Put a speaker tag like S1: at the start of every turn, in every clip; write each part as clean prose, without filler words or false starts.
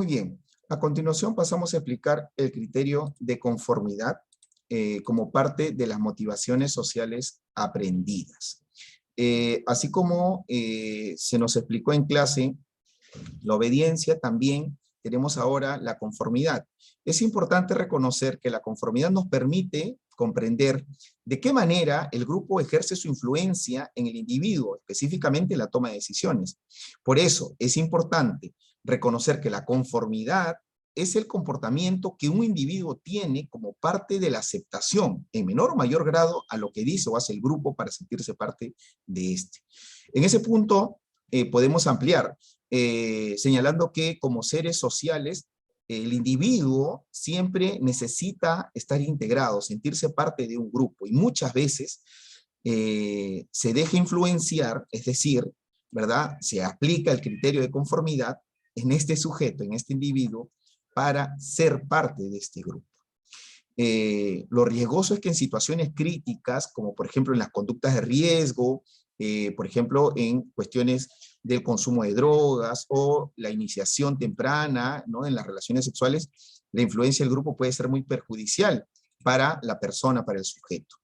S1: Muy bien. A continuación pasamos a explicar el criterio de conformidad como parte de las motivaciones sociales aprendidas. Así como se nos explicó en clase la obediencia, también tenemos ahora la conformidad. Es importante reconocer que la conformidad nos permite comprender de qué manera el grupo ejerce su influencia en el individuo, específicamente en la toma de decisiones. Por eso es importante reconocer que la conformidad es el comportamiento que un individuo tiene como parte de la aceptación, en menor o mayor grado, a lo que dice o hace el grupo para sentirse parte de este. En ese punto podemos ampliar, señalando que como seres sociales, el individuo siempre necesita estar integrado, sentirse parte de un grupo, y muchas veces se deja influenciar, es decir, ¿verdad? Se aplica el criterio de conformidad en este sujeto, en este individuo, para ser parte de este grupo. Lo riesgoso es que en situaciones críticas, como por ejemplo en las conductas de riesgo, por ejemplo en cuestiones del consumo de drogas o la iniciación temprana, ¿no?, en las relaciones sexuales, la influencia del grupo puede ser muy perjudicial para la persona, para el sujeto.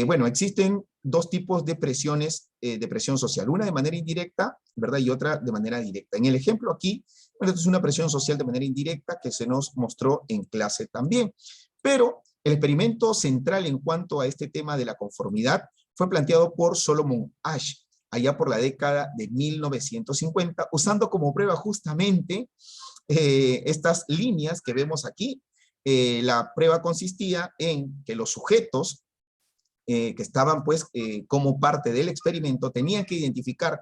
S1: Bueno, existen dos tipos de presiones, de presión social, una de manera indirecta, ¿verdad?, y otra de manera directa. En el ejemplo aquí, bueno, esto es una presión social de manera indirecta que se nos mostró en clase también. Pero el experimento central en cuanto a este tema de la conformidad fue planteado por Solomon Asch, allá por la década de 1950, usando como prueba justamente estas líneas que vemos aquí. La prueba consistía en que los sujetos que estaban pues como parte del experimento tenían que identificar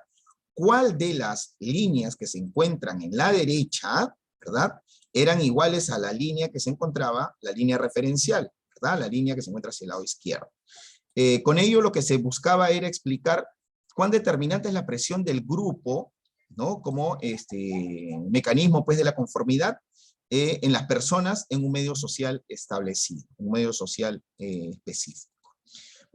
S1: cuál de las líneas que se encuentran en la derecha, ¿verdad?, eran iguales a la línea que se encontraba, la línea referencial, ¿verdad?, la línea que se encuentra hacia el lado izquierdo. Con ello lo que se buscaba era explicar cuán determinante es la presión del grupo, ¿no?, como mecanismo pues de la conformidad en las personas en un medio social establecido, un medio social específico.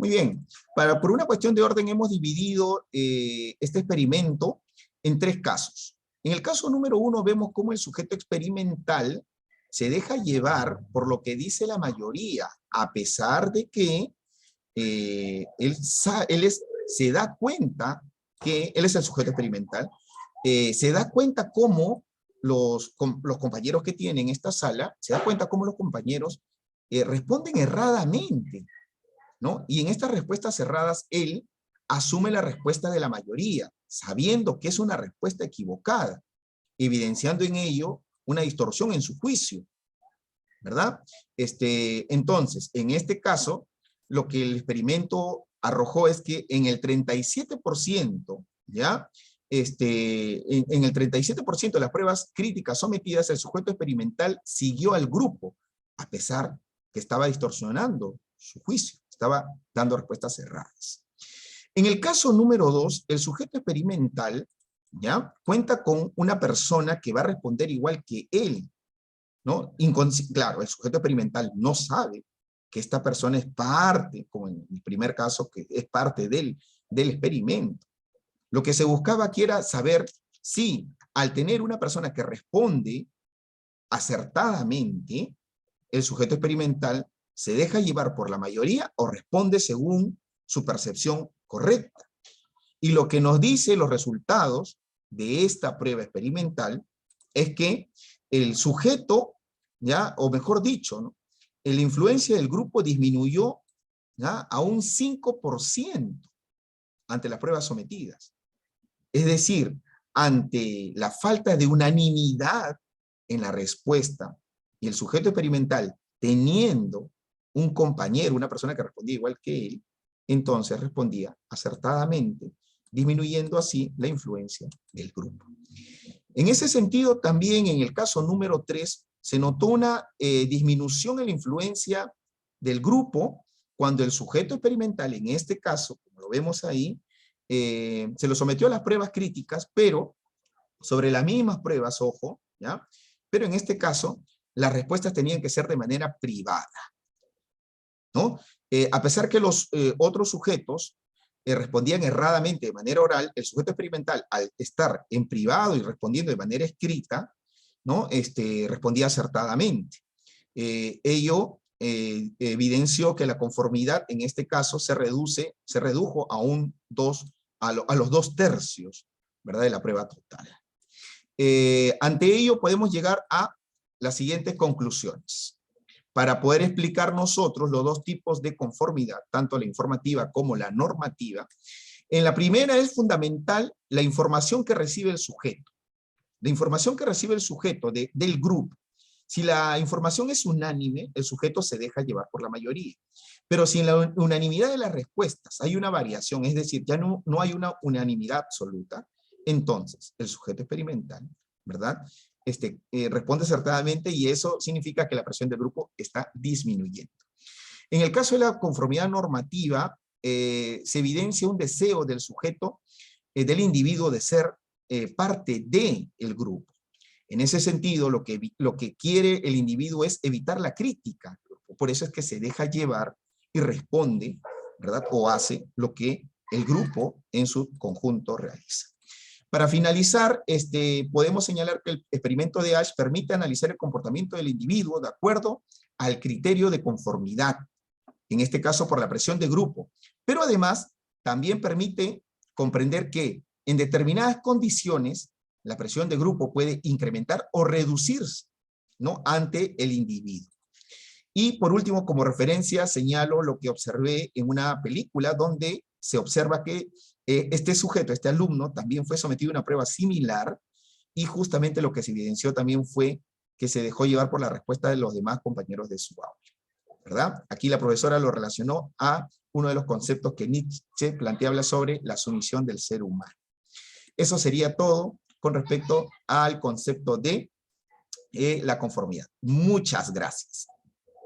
S1: Muy bien, por una cuestión de orden hemos dividido este experimento en tres casos. En el caso número 1 vemos cómo el sujeto experimental se deja llevar por lo que dice la mayoría, a pesar de que se da cuenta que él es el sujeto experimental, se da cuenta cómo los compañeros que tienen esta sala, se da cuenta cómo los compañeros responden erradamente, ¿no? Y en estas respuestas cerradas, él asume la respuesta de la mayoría, sabiendo que es una respuesta equivocada, evidenciando en ello una distorsión en su juicio, ¿verdad? Entonces, en este caso, lo que el experimento arrojó es que en el 37%, ¿ya? En el 37% de las pruebas críticas sometidas, el sujeto experimental siguió al grupo, a pesar que estaba distorsionando su juicio, estaba dando respuestas cerradas. En el caso número 2, el sujeto experimental, ¿ya?, cuenta con una persona que va a responder igual que él, ¿no? Claro, el sujeto experimental no sabe que esta persona es parte, como en el primer caso, que es parte del experimento. Lo que se buscaba aquí era saber si, al tener una persona que responde acertadamente, el sujeto experimental se deja llevar por la mayoría o responde según su percepción correcta. Y lo que nos dice los resultados de esta prueba experimental es que el sujeto, ¿ya?, o mejor dicho, ¿no?, la influencia del grupo disminuyó, ¿ya?, a un 5% ante las pruebas sometidas. Es decir, ante la falta de unanimidad en la respuesta y el sujeto experimental teniendo un compañero, una persona que respondía igual que él, entonces respondía acertadamente, disminuyendo así la influencia del grupo. En ese sentido, también en el caso número 3, se notó una disminución en la influencia del grupo cuando el sujeto experimental, en este caso, como lo vemos ahí, se lo sometió a las pruebas críticas, pero sobre las mismas pruebas, ojo, ¿ya?, pero en este caso, las respuestas tenían que ser de manera privada, ¿no? A pesar que los otros sujetos respondían erradamente de manera oral, el sujeto experimental, al estar en privado y respondiendo de manera escrita, ¿no? Respondía acertadamente. Ello evidenció que la conformidad en este caso se redujo a los 2/3, ¿verdad? De la prueba total. Ante ello podemos llegar a las siguientes conclusiones. Para poder explicar nosotros los dos tipos de conformidad, tanto la informativa como la normativa, en la primera es fundamental la información que recibe el sujeto. La información que recibe el sujeto del grupo. Si la información es unánime, el sujeto se deja llevar por la mayoría. Pero si en la unanimidad de las respuestas hay una variación, es decir, ya no hay una unanimidad absoluta, entonces el sujeto experimental, ¿verdad? Responde acertadamente y eso significa que la presión del grupo está disminuyendo. En el caso de la conformidad normativa, se evidencia un deseo del sujeto, del individuo, de ser parte del grupo. En ese sentido, lo que quiere el individuo es evitar la crítica. Por eso es que se deja llevar y responde, ¿verdad? O hace lo que el grupo en su conjunto realiza. Para finalizar, podemos señalar que el experimento de Asch permite analizar el comportamiento del individuo de acuerdo al criterio de conformidad, en este caso por la presión de grupo, pero además también permite comprender que en determinadas condiciones la presión de grupo puede incrementar o reducirse, ¿no? Ante el individuo. Y por último, como referencia, señalo lo que observé en una película donde se observa que este sujeto, este alumno, también fue sometido a una prueba similar y justamente lo que se evidenció también fue que se dejó llevar por la respuesta de los demás compañeros de su aula, ¿verdad? Aquí la profesora lo relacionó a uno de los conceptos que Nietzsche planteaba sobre la sumisión del ser humano. Eso sería todo con respecto al concepto de la conformidad. Muchas gracias.